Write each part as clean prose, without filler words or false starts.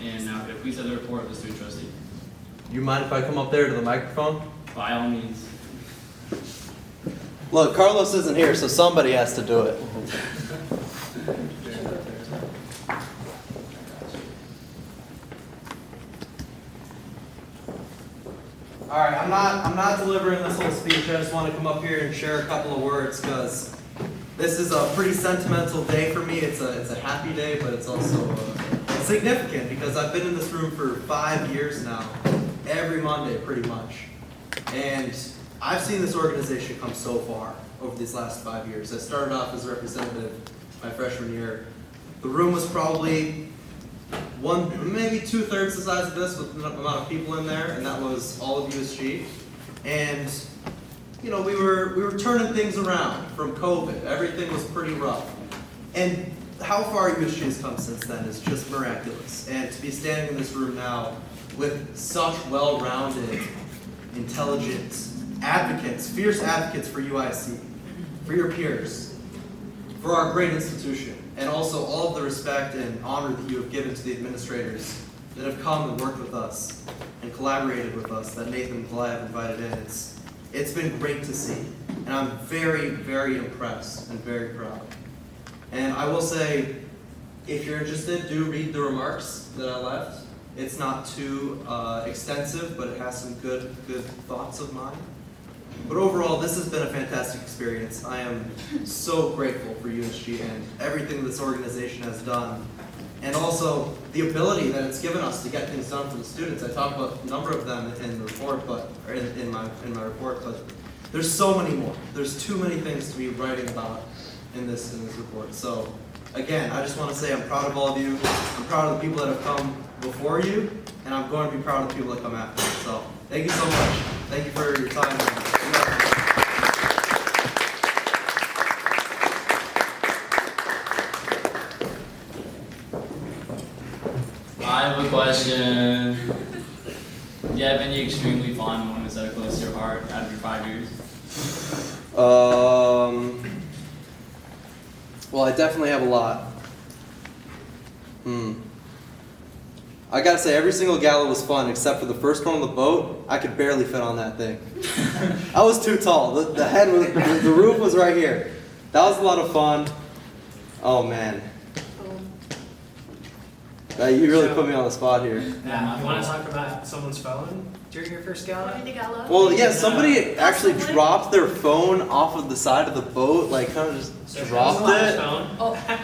And now could I please have the report of the student trustee? You mind if I come up there to the microphone? By all means. Look, Carlos isn't here, so somebody has to do it. All right, I'm not delivering this whole speech. I just want to come up here and share a couple of words because this is a pretty sentimental day for me. It's a happy day, but it's also significant because I've been in this room for 5 years now, every Monday pretty much, and I've seen this organization come so far over these last 5 years. I started off as a representative my freshman year. The room was probably maybe 2/3 the size of this with the amount of people in there, and that was all of USG. And you know, we were turning things around from COVID. Everything was pretty rough. And how far USG has come since then is just miraculous. And to be standing in this room now with such well-rounded, intelligent advocates, fierce advocates for UIC, for your peers, for our great institution, and also all of the respect and honor that you have given to the administrators that have come and worked with us and collaborated with us, that Nathan and Kalai have invited in. It's been great to see, and I'm very, very impressed and very proud. And I will say, if you're interested, do read the remarks that I left. It's not too extensive, but it has some good thoughts of mine. But overall, this has been a fantastic experience. I am so grateful for USG and everything this organization has done, and also the ability that it's given us to get things done for the students. I talked about a number of them in the report, or in my report, but there's so many more. There's too many things to be writing about in this report. So again, I just want to say I'm proud of all of you. I'm proud of the people that have come before you, and I'm going to be proud of the people that come after. So thank you so much. Thank you for your time. I have a question. Do you have any extremely fond moments that are close to your heart out of your 5 years? Well, I definitely have a lot. I gotta say, every single gala was fun except for the first one on the boat. I could barely fit on that thing. I was too tall. The head was, the roof was right here. That was a lot of fun. Oh man. You really put me on the spot here. Yeah, you want to talk about someone's phone during your first gala? Well, yeah, somebody actually dropped their phone off of the side of the boat, like kind of just dropped it.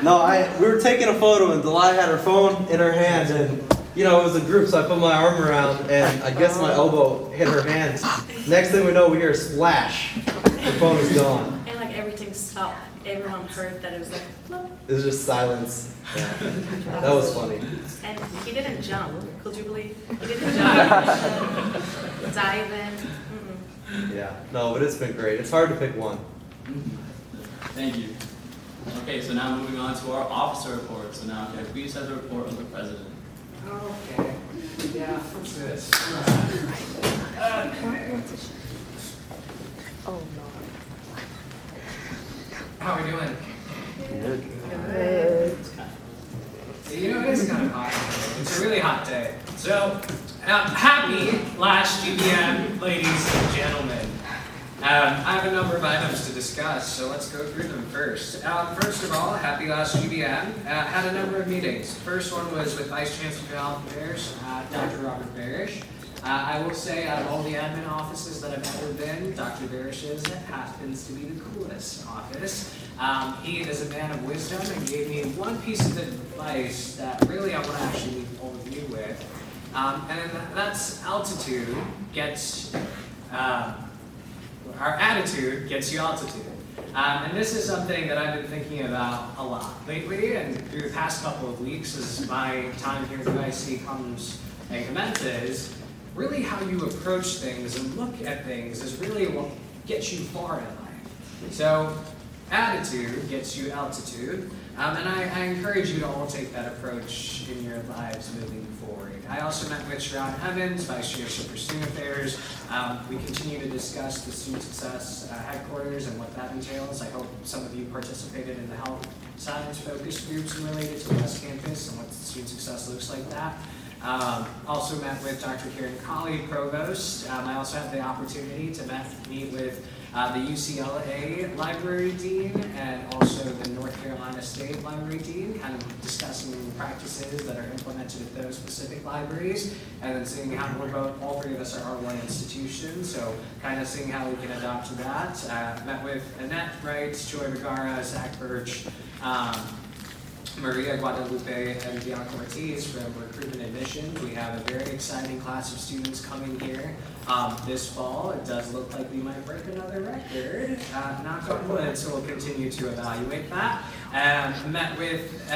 No, we were taking a photo and Delilah had her phone in her hand, and you know, it was a group, so I put my arm around, and I guess my elbow hit her hand. Next thing we know, we hear a splash. The phone is gone. And like everything stopped. Everyone heard that it was like, flip. It was just silence. Yeah. That was funny. And he didn't jump. Could you believe? He didn't jump. Dive in. Yeah. No, but it's been great. It's hard to pick one. Thank you. Okay, so now moving on to our officer report. So now can I please have the report of the president? Okay. Yeah, what's this? Oh no. How are we doing? Good. You know, it's kind of hot. It's a really hot day. So, happy last GBM, ladies and gentlemen. I have a number of items to discuss, so let's go through them first. First of all, happy last GBM. Had a number of meetings. The first one was with Vice Chancellor Cal Parrish, Dr. Robert Parrish. I will say, out of all the admin offices that I've ever been, Dr. Parrish's happens to be the coolest office. He is a man of wisdom and gave me one piece of advice that really I want to actually leave all of you with. And that's altitude gets, our attitude gets you altitude. And this is something that I've been thinking about a lot lately and through the past couple of weeks as my time here at UIC comes and commences. Really how you approach things and look at things is really what gets you far in life. So attitude gets you altitude, and I encourage you to all take that approach in your lives moving forward. I also met with Sharon Evans, Vice Chancellor for Student Affairs. We continue to discuss the Student Success headquarters and what that entails. I hope some of you participated in the health science focus groups related to the West Campus and what student success looks like that. Also met with Dr. Karen Colley, Provost. I also had the opportunity to meet with the UCLA Library Dean and also the North Carolina State Library Dean, kind of discussing practices that are implemented at those specific libraries, and then seeing how all three of us are R1 institutions, so kind of seeing how we can adopt to that. Met with Annette Wright, Joy Vergara, Zach Birch, Maria Guadalupe, and Bianca Ortiz from Recruitment Admissions. We have a very exciting class of students coming here this fall. It does look like we might break another record, knock on wood, so we'll continue to evaluate that. Met with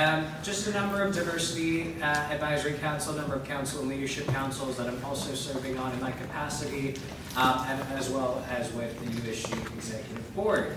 just a number of diversity advisory council, number of council and leadership councils that I'm also serving on in my capacity, and as well as with the USG Executive Board.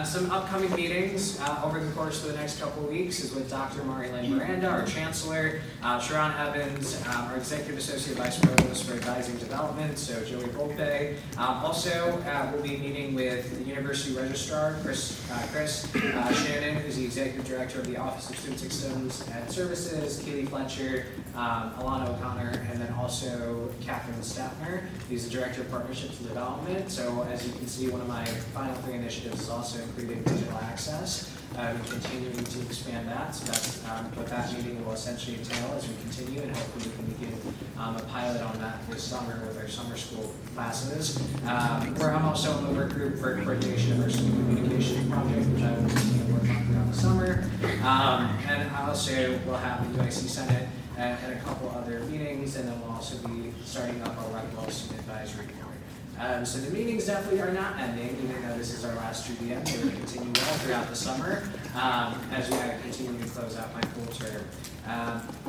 Some upcoming meetings over the course of the next couple of weeks is with Dr. Marilyn Miranda, our Chancellor, Sharon Evans, our Executive Associate Vice Provost for Advising Development, so Joey Volpe. Also, we'll be meeting with the University Registrar, Chris Shannon, who's the Executive Director of the Office of Student Systems and Services, Keely Fletcher, Alana O'Connor, and then also Catherine Staffner, who's the Director of Partnerships and Development. So as you can see, one of my final 3 initiatives is also including digital access. We're continuing to expand that, so that's what that meeting will essentially entail as we continue, and hopefully we can begin a pilot on that this summer with our summer school classes. Where I'm also in the work group for coordination of our student communications project, which I will continue to work on throughout the summer. And I also will have the UIC Senate and a couple other meetings, and then we'll also be starting up our Rockwell Student Advisory Board. So the meetings definitely are not ending, even though this is our last GBM. They will continue well throughout the summer as we continue to close out my full term.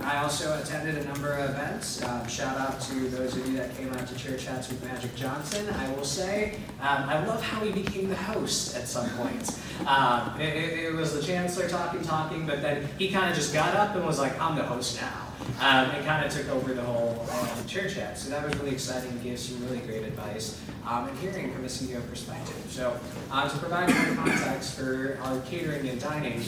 I also attended a number of events. Shout out to those of you that came out to Chair Chats with Magic Johnson. I will say, I love how he became the host at some point. It was the Chancellor talking, but then he kind of just got up and was like, I'm the host now. And kind of took over the whole Chair Chat. So that was really exciting and gave some really great advice and hearing from a CEO perspective. So to provide more context for our catering and dining,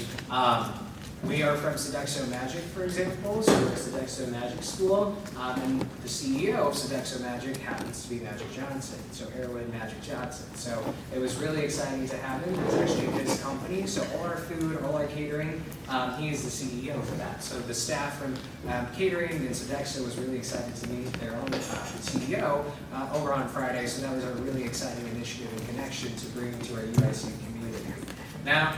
we are from Sodexo Magic, for example, so we're a Sodexo Magic School, and the CEO of Sodexo Magic happens to be Magic Johnson, so Erwin Magic Johnson. So it was really exciting to have him. It's actually his company, so all our food, all our catering, he is the CEO for that. So the staff from catering and Sodexo was really excited to meet their own CEO over on Friday, so that was a really exciting initiative and connection to bring to our UIC community. Now,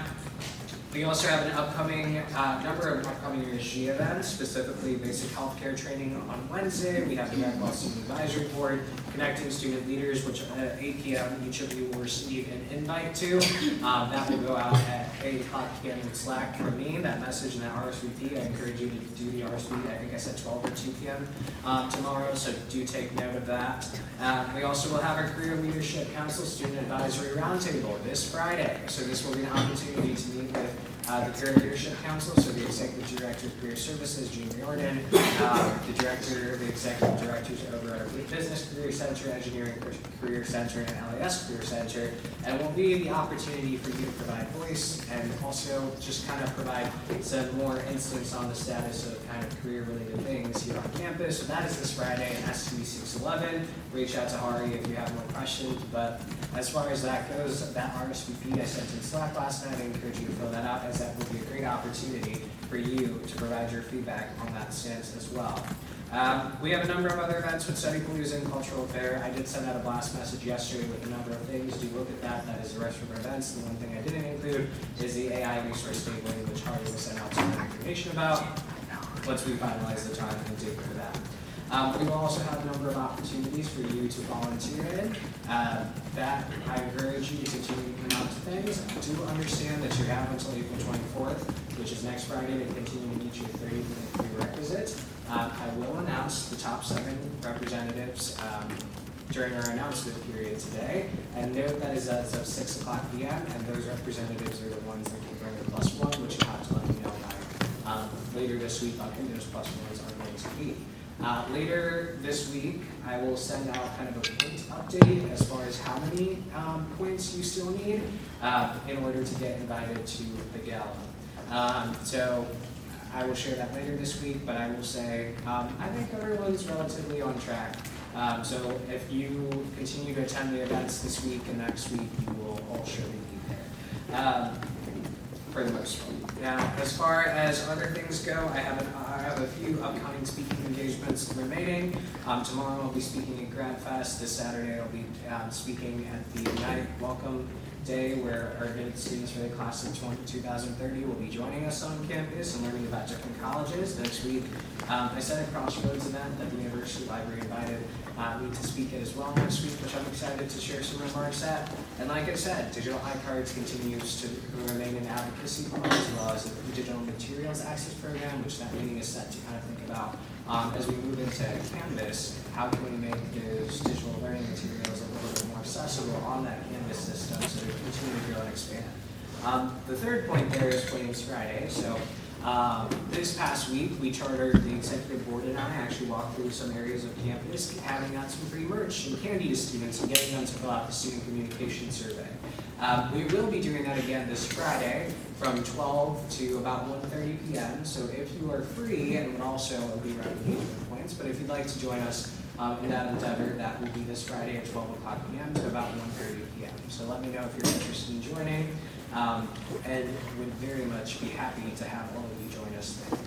we also have an upcoming number of upcoming USG events, specifically basic healthcare training on Wednesday. We have the Rockwell Student Advisory Board, Connecting Student Leaders, which at 8 p.m. each of you will receive an invite to. That will go out at 8 o'clock p.m. in Slack from me. That message and that RSVP, I encourage you to do the RSVP. I think I said 12 or 2 p.m. Tomorrow, so do take note of that. We also will have our Career Leadership Council Student Advisory Roundtable this Friday. So this will be an opportunity to meet with the Career Leadership Council, so the Executive Director of Career Services, Gene Riordan, the Executive Directors over our Business Career Center, Engineering Career Center, and LAS Career Center, and will be the opportunity for you to provide voice and also just kind of provide some more insights on the status of kind of career-related things here on campus. So that is this Friday in ST611. Reach out to Hari if you have more questions, but as far as that goes, that RSVP I sent in Slack last night, I encourage you to fill that out, as that will be a great opportunity for you to provide your feedback on that stance as well. We have a number of other events with Studypalooza and Cultural Fair. I did send out a blast message yesterday with a number of things. Do look at that. That is the rest of our events. The one thing I didn't include is the AI resource gateway, which Harley will send out some information about once we finalize the time and date for that. We will also have a number of opportunities for you to volunteer in. That I encourage you to continue to come out to things. I do understand that you have until April 24th, which is next Friday, to continue to meet your 30-minute prerequisite. I will announce the top 7 representatives during our announcement period today. And note that is as of 6 o'clock p.m. and those representatives are the ones that can bring the +1, which you have to let me know by later this week on who those +1s are going to be. Later this week, I will send out kind of a point update as far as how many points you still need in order to get invited to the gala. So I will share that later this week, but I will say I think everyone's relatively on track. So if you continue to attend the events this week and next week, you will all surely be there. For the most part. Now, as far as other things go, I have a few upcoming speaking engagements remaining. Tomorrow I'll be speaking at Grad Fest. This Saturday I'll be speaking at the United Welcome Day, where our admitted students for the class of 2030 will be joining us on campus and learning about different colleges. Next week, I set a Crossroads event that the University Library invited me to speak at as well next week, which I'm excited to share some remarks at. And like I said, Digital iCards continues to remain an advocacy part, as well as the Digital Materials Access Program, which that meeting is set to kind of think about as we move into Canvas, how can we make those digital learning materials a little bit more accessible on that Canvas system so we continue to grow and expand. The third point there is Flames Friday. So this past week, we chartered, the executive board and I actually walked through some areas of campus, handing out some free merch and candy to students and getting them to fill out the student communication survey. We will be doing that again this Friday from 12 to about 1:30 p.m. So if you are free, and also it'll be around engagement points, but if you'd like to join us in that endeavor, that will be this Friday at 12 o'clock p.m. to about 1:30 p.m. So let me know if you're interested in joining. And would very much be happy to have all of you join us there.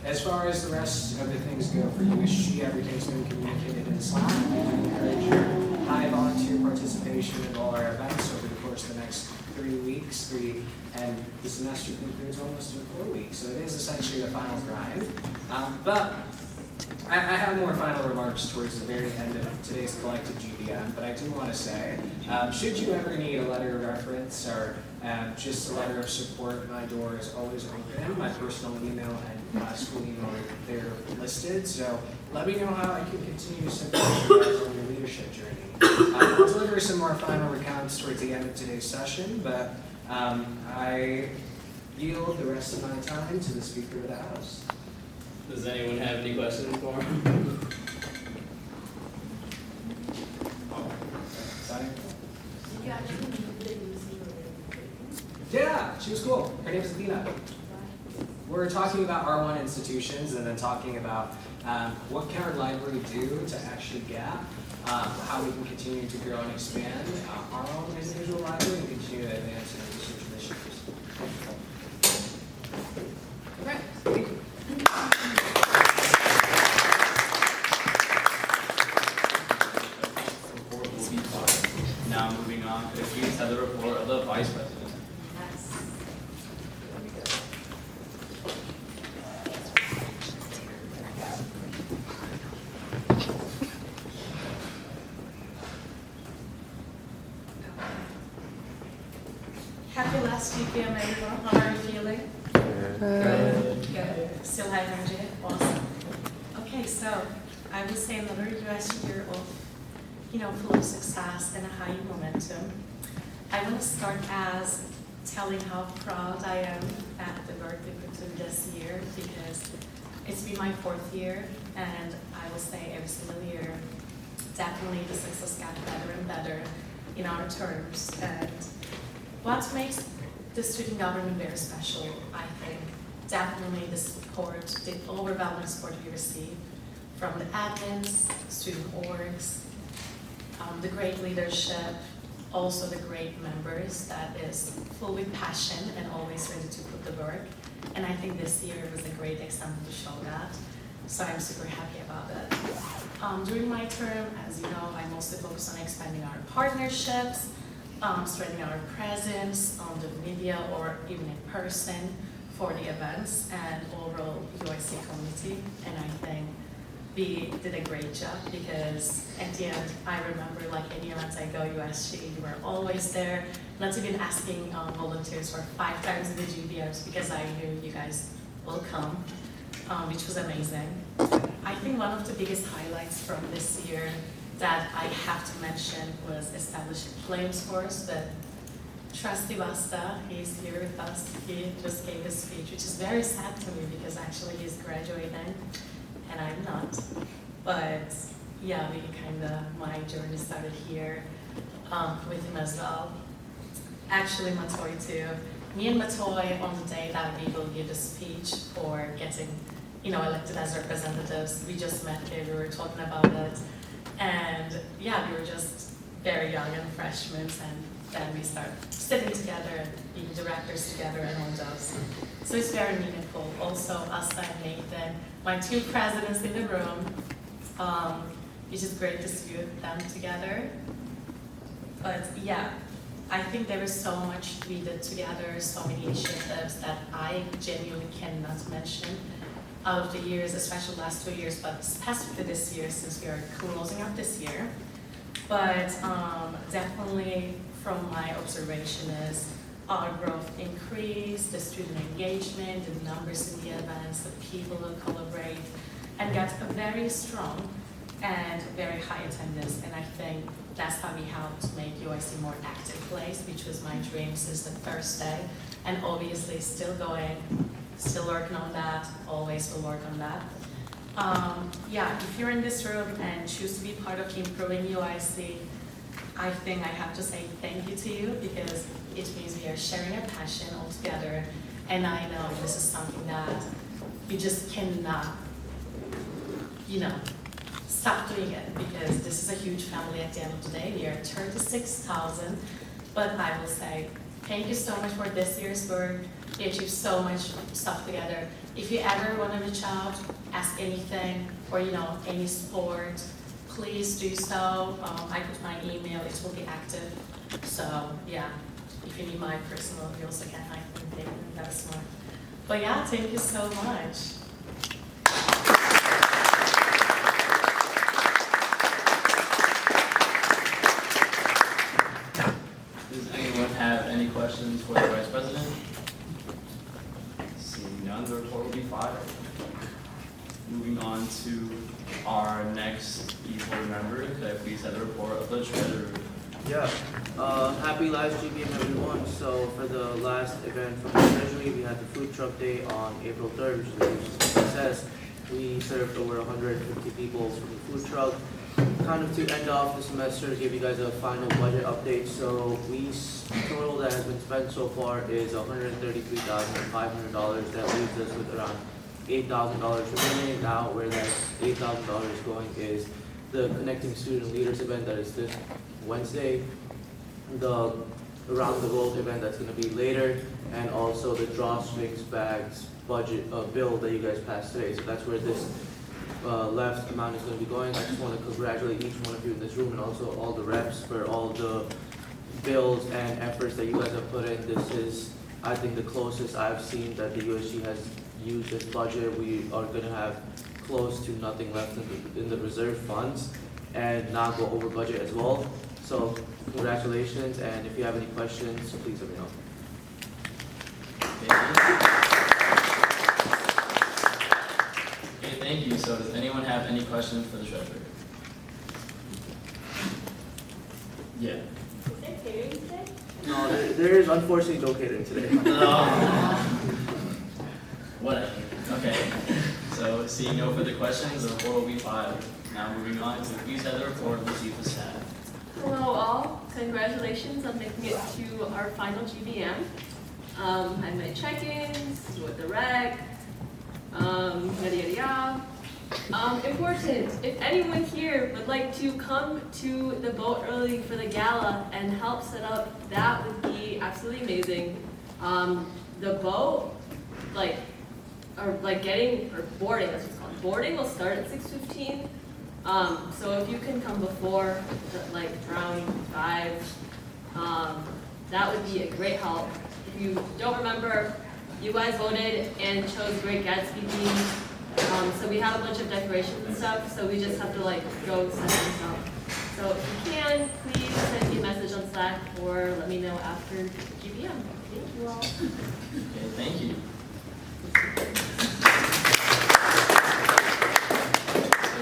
As far as the rest of the things go for USG, everything's been communicated in Slack. We encourage your high volunteer participation in all our events over the course of the next 3 weeks, and the semester concludes almost in 4 weeks, so it is essentially the final grind. But I have more final remarks towards the very end of today's collective GBM, but I do want to say, should you ever need a letter of reference or just a letter of support, my door is always open. My personal email and my school email are there listed, so let me know how I can continue to support you guys on your leadership journey. I'll deliver some more final recounts towards the end of today's session, but I yield the rest of my time to the Speaker of the House. Does anyone have any questions for him? Yeah, she was cool. Her name is Athena. We're talking about R1 institutions and then talking about what can our library do to actually gap, how we can continue to grow and expand our own individual library and continue to advance our research initiatives. Okay, thank you. Now moving on, could you please have the report of the Vice President? Happy last GPM, everyone. How are you feeling? Good. Still high energy? Awesome. Okay, so I would say another US year of, full of success and a high momentum. I want to start as telling how proud I am at the work we put in this year, because it's been my 4th year, and I will say every single year, definitely the success got better and better in our terms. And what makes the student government very special, I think, definitely the support, the overwhelming support we receive from the admins, student orgs, the great leadership, also the great members that is full with passion and always ready to put the work. And I think this year was a great example to show that. So I'm super happy about it. During my term, as you know, I mostly focus on expanding our partnerships, strengthening our presence on the media or even in person for the events and overall UIC community. And I think we did a great job, because at the end, I remember like any events I go USG, you were always there, not even asking volunteers for 5 times in the GBMs, because I knew you guys will come, which was amazing. I think one of the biggest highlights from this year that I have to mention was establishing Flames Force, but Trustee Vasta, he's here with us. He just gave his speech, which is very sad to me because actually he's graduating and I'm not. But yeah, my journey started here with him as well. Actually, Matoy too. me and Matoy, on the day that we will give a speech for getting, elected as representatives, we just met here, we were talking about it. And yeah, we were just very young and freshmen, and then we start sitting together and being directors together and all those. So it's very meaningful. Also, us and Nathan, my two presidents in the room, it's just great to see them together. But yeah, I think there is so much we did together, so many initiatives that I genuinely cannot mention out of the years, especially the last 2 years, but specifically this year since we are closing up this year. But definitely from my observation is our growth increased, the student engagement, the numbers in the events, the people who collaborate, and got a very strong and very high attendance. And I think that's how we helped make UIC a more active place, which was my dream since the first day. And obviously still going, still working on that, always will work on that. Yeah, if you're in this room and choose to be part of improving UIC, I think I have to say thank you to you, because it means we are sharing a passion all together. And I know this is something that you just cannot, stop doing it, because this is a huge family at the end of the day. We are 36,000, but I will say thank you so much for this year's work. We achieved so much stuff together. If you ever want to reach out, ask anything, or any support, please do so. I put my email, it will be active. So yeah, if you need my personal, you also can find me. That's smart. But yeah, thank you so much. Does anyone have any questions for the Vice President? Seeing none, the report will be filed. Moving on to our next board member, could I please have the report of the treasurer? Yeah, happy last GBM everyone. So for the last event from the Treasury, we had the food truck day on April 3rd, which is a huge success. We served over 150 people from the food truck. Kind of to end off the semester, give you guys a final budget update. So total that has been spent so far is $133,500. That leaves us with around $8,000 remaining. Now where that $8,000 is going is the Connecting Student Leaders event that is this Wednesday, the Around the World event that's going to be later, and also the Drawstrings Bags budget bill that you guys passed today. So that's where this left amount is going to be going. I just want to congratulate each one of you in this room and also all the reps for all the bills and efforts that you guys have put in. This is, I think, the closest I've seen that the USG has used this budget. We are going to have close to nothing left in the reserve funds and not go over budget as well. So congratulations, and if you have any questions, please let me know. Okay, thank you. So does anyone have any questions for the treasurer? Yeah. Is there catering today? No, there is unfortunately no catering today. No. Whatever. Okay. So seeing no further questions, the report will be filed. Now moving on to please have the report of the chief of staff. Hello all, congratulations on making it to our final GBM. I had my check-ins with the rec, yada yada yada. Important, if anyone here would like to come to the boat early for the gala and help set up, that would be absolutely amazing. The boat, boarding, that's what it's called. Boarding will start at 6:15. So if you can come before, around 5, that would be a great help. If you don't remember, you guys voted and chose Great Gatsby theme. So we have a bunch of decorations and stuff, so we just have to go set things up. So if you can, please send me a message on Slack or let me know after GBM. Thank you all. Okay, thank you.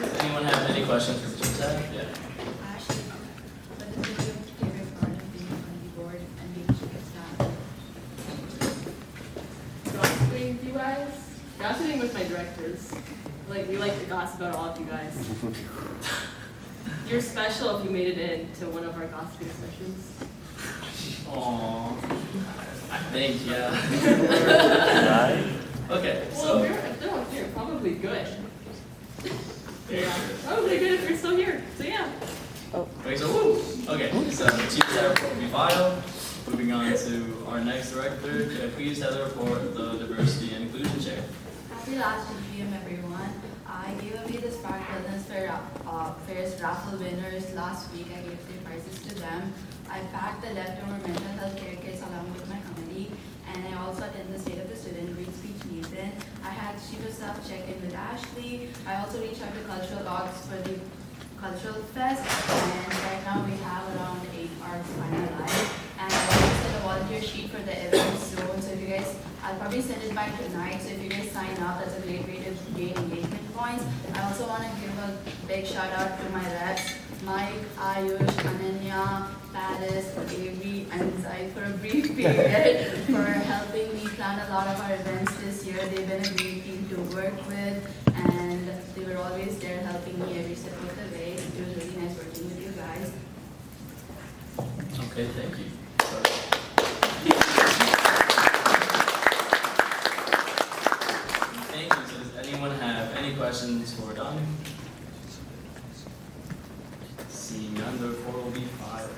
Does anyone have any questions for the chief of staff? Yeah. Actually, but the video favorite part of being on the board and being chief of staff. Gossiping with you guys? Gossiping with my directors. We like to gossip about all of you guys. You're special if you made it in to one of our gossiping sessions. Aww. I think, yeah. Okay, Well, so. if they're all here, probably good. Yeah. Probably good if you're still here. So yeah. Wait, so woo! Okay, so the chief staff report will be filed. Moving on to our next director, could I please have the report of the diversity and inclusion chair? Happy last GPM, everyone. I gave away the Spark Wellness Fairs raffle winners last week. I gave 3 prizes to them. I packed the leftover mental health care kits along with my committee, and I also attended the State of the Student Great Speech Nathan. I had Chief of Staff check in with Ashley. I also reached out to cultural orgs for the Cultural Fest, and right now we have around 8 orgs finalized. And I also sent a volunteer sheet for the event soon, so if you guys, I'll probably send it by tonight, so if you guys sign up, that's a great way to gain engagement points. I also want to give a big shout out to my reps, Mike, Ayush, Ananya, Paris, Avery, and Zai for a brief period for helping me plan a lot of our events this year. They've been a great team to work with, and they were always there helping me every step of the way. It was really nice working with you guys. Okay, thank you. Thank you. So does anyone have any questions for Donnie? Seeing none, the report will be filed.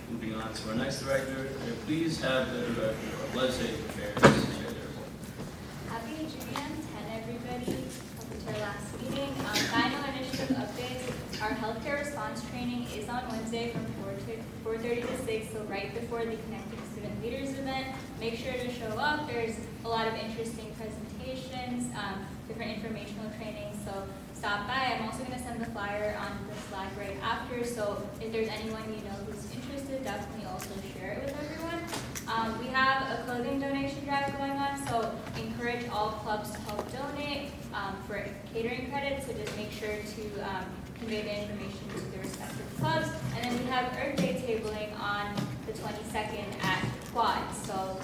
Moving on to our next director, could I please have the director of legislative affairs share their report? Happy GM 10, everybody. Welcome to our last meeting. Final initiative updates. Our healthcare response training is on Wednesday from 4:30 to 6, so right before the Connecting Student Leaders event. Make sure to show up. There's a lot of interesting presentations, different informational trainings, so stop by. I'm also going to send the flyer on the Slack right after, so if there's anyone you know who's interested, definitely also share it with everyone. We have a clothing donation drive going on, so encourage all clubs to help donate for catering credit, so just make sure to convey the information to the respective clubs. And then we have Earth Day tabling on the 22nd at Quad, so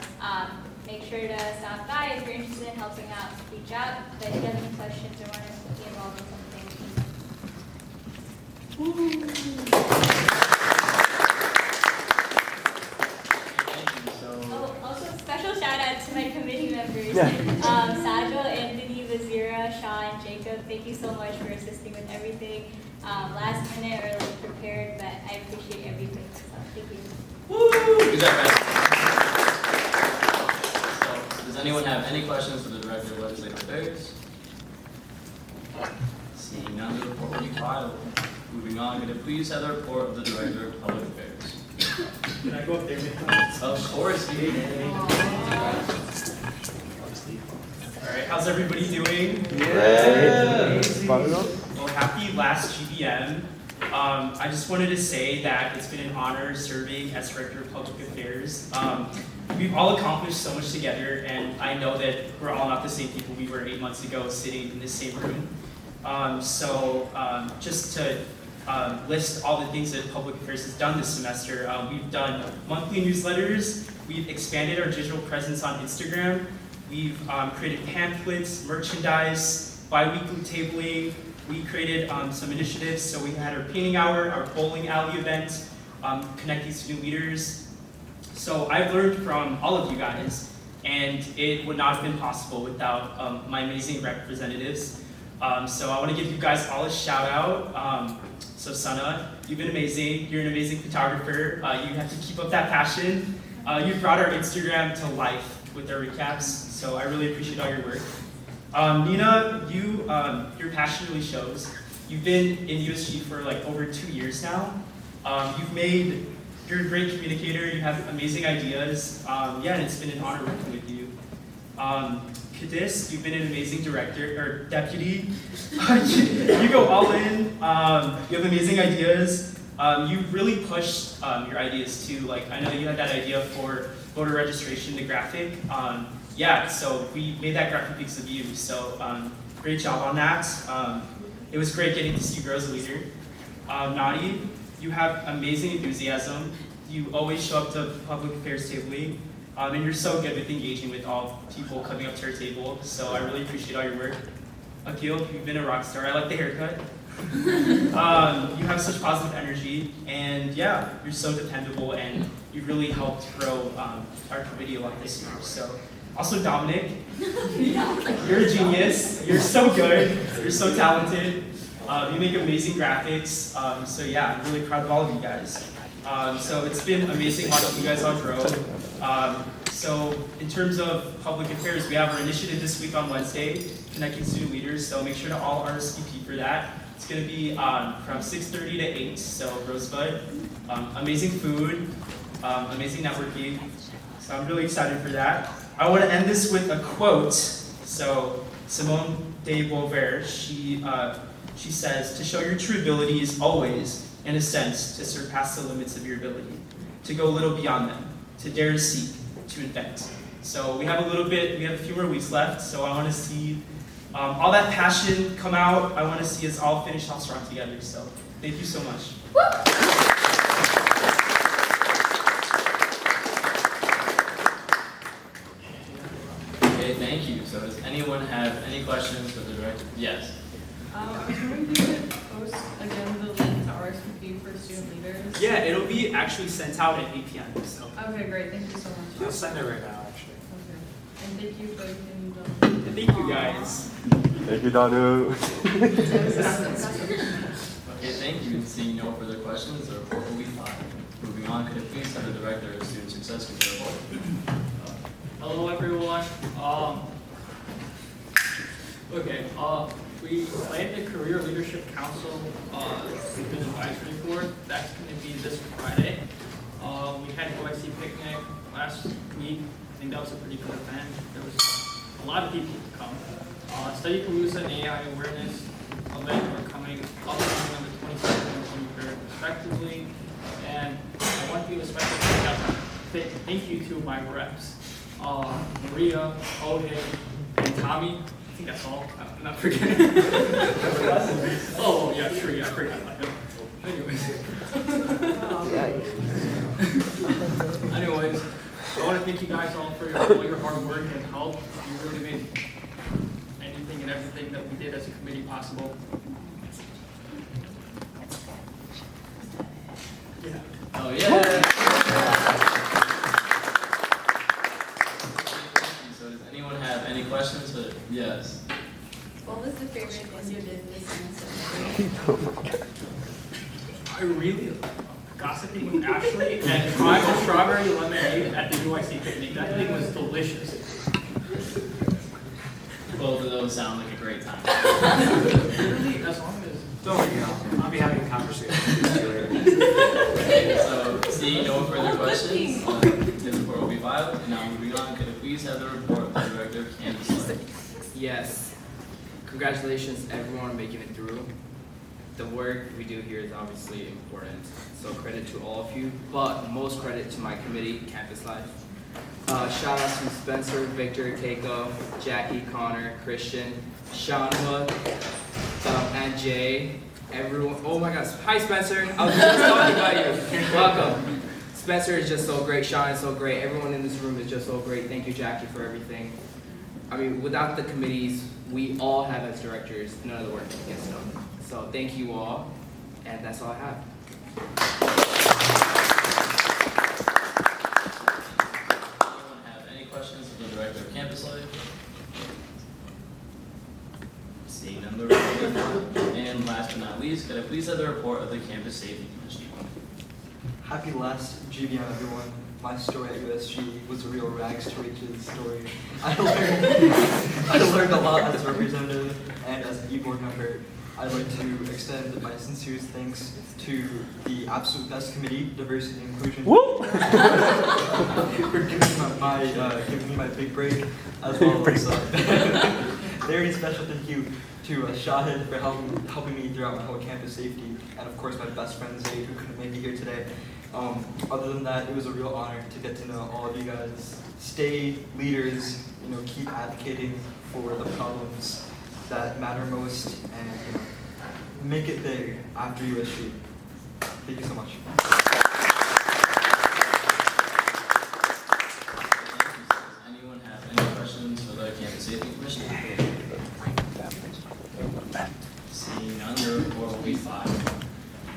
make sure to stop by. If you're interested in helping out, reach out. But if you have any questions or want to be involved in something, Oh, also special shout out to my committee members, Sajal, Anthony, Vazira, Sean, Jacob. Thank you so much for assisting with everything. Last minute or like prepared, but I appreciate everything. So thank you. Woo! Is that right? So, does anyone have any questions for the director of legislative affairs? Seeing none, the report will be filed. Moving on, could I please have the report of the director of public affairs? Can I go up there with Of course, you may. Alright, how's everybody doing? Yeah. Well, happy last GBM. I just wanted to say that it's been an honor serving as Director of Public Affairs. We've all accomplished so much together, and I know that we're all not the same people we were 8 months ago sitting in the same room. Just to list all the things that Public Affairs has done this semester, we've done monthly newsletters, we've expanded our digital presence on Instagram, we've created pamphlets, merchandise, bi-weekly tabling. We created some initiatives, so we had our painting hour, our bowling alley event, connecting student leaders. So I've learned from all of you guys, and it would not have been possible without my amazing representatives. So I want to give you guys all a shout out. So Sana, you've been amazing. You're an amazing photographer. You have to keep up that passion. You brought our Instagram to life with our recaps, so I really appreciate all your work. Nina, your passion really shows. You've been in USG for like over 2 years now. You're a great communicator, you have amazing ideas. And it's been an honor working with you. Kadis, you've been an amazing director, or deputy. You go all in, you have amazing ideas. You really pushed your ideas too. Like, I know you had that idea for voter registration, the graphic. So we made that graphic because of you. So great job on that. It was great getting to see you grow as a leader. Nadi, you have amazing enthusiasm. You always show up to public affairs tabling. And you're so good with engaging with all people coming up to our table. So I really appreciate all your work. Akil, you've been a rock star. I like the haircut. You have such positive energy, and yeah, you're so dependable, and you really helped grow our committee a lot this year. So, also Dominic, you're a genius. You're so good. You're so talented. You make amazing graphics. So yeah, I'm really proud of all of you guys. So it's been amazing watching you guys all grow. So in terms of public affairs, we have our initiative this week on Wednesday, Connecting Student Leaders. So make sure to all RSVP for that. It's going to be from 6:30 to 8. So Rosebud, amazing food, amazing networking. So I'm really excited for that. I want to end this with a quote. So Simone de Beauvoir, she says, "To show your true ability is always, in a sense, to surpass the limits of your ability, to go a little beyond them, to dare to seek, to invent." So we have a few more weeks left, so I want to see all that passion come out. I want to see us all finish off strong together, so thank you so much. Okay, thank you. So does anyone have any questions for the director? Yes. I was wondering if you could post again the link to RSVP for student leaders. Yeah, it'll be actually sent out at 8 p.m. So Okay, great. Thank you so much. I'll send it right now, actually. Okay. And thank you for everything you've done. And thank you guys. Thank you, Danu. Okay, thank you. Seeing no further questions, the report will be filed. Moving on, could I please have the director of student success give the report? Hello, everyone. We planned the Career Leadership Council Student Advisory Board. That's going to be this Friday. We had OIC picnic last week. I think that was a pretty good event. There was a lot of people to come. Study Palooza and AI Awareness event are coming up on the 22nd and 23rd respectively. And I want to give a special thank you to my reps. Maria, Ohe, and Tommy. I think that's all. I'm not forgetting. Oh, yeah, sure, yeah, I forgot about him. Anyways, I want to thank you guys all for all your hard work and help. You really made anything and everything that we did as a committee possible. Yeah. Oh, yeah. So does anyone have any questions? Yes. What was the favorite thing you did this semester? I really gossiping with Ashley and trying the strawberry lemonade at the UIC picnic. That thing was delicious. Both of those sound like a great time. Really, as long as Don't worry, I'll be having a conversation. Okay, so seeing no further questions, the report will be filed. And now moving on, could I please have the report of the director of campus life? Yes. Congratulations everyone on making it through. The work we do here is obviously important, so credit to all of you, but most credit to my committee, Campus Life. Shout out to Spencer, Victor, Keiko, Jackie, Connor, Christian, Shanwa, and Jay. Everyone, oh my gosh, hi Spencer, I was just talking about you. Welcome. Spencer is just so great, Sean is so great, everyone in this room is just so great. Thank you, Jackie, for everything. I mean, without the committees we all have as directors, none of the work gets done. So thank you all, and that's all I have. Anyone have any questions for the director of campus life? Seeing none, the report will be filed. And last but not least, could I please have the report of the campus safety commission? Happy last GVM, everyone. My story at USG was a real rags to riches story. I learned a lot as a representative and as an e-board member. I'd like to extend my sincerest thanks to the absolute best committee, diversity and inclusion, for giving me my big break, as well as very special thank you to Shahid for helping me throughout my whole campus safety, and of course my best friend Zaid, who couldn't make it here today. Other than that, it was a real honor to get to know all of you guys. Stay leaders, keep advocating for the problems that matter most, and make it big after USG. Thank you so much. Anyone have any questions for the campus safety commission? Seeing none, the report will be filed.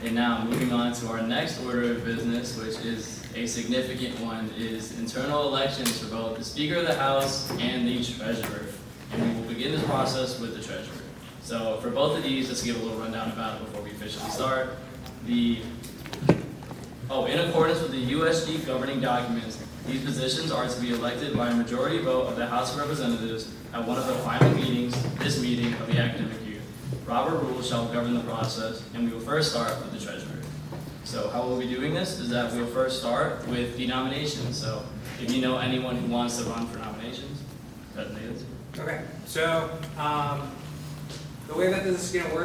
And now, moving on to our next order of business, which is a significant one, is internal elections for both the Speaker of the House and the Treasurer. And we will begin this process with the Treasurer. So for both of these, let's give a little rundown about it before we officially start. In accordance with the USG governing documents, these positions are to be elected by a majority vote of the House of Representatives at one of the final meetings, this meeting of the academic year. Robert rules shall govern the process, and we will first start with the Treasurer. So how we'll be doing this is that we'll first start with the nominations. So if you know anyone who wants to run for nominations, President Davis. Okay, so the way that this is going to work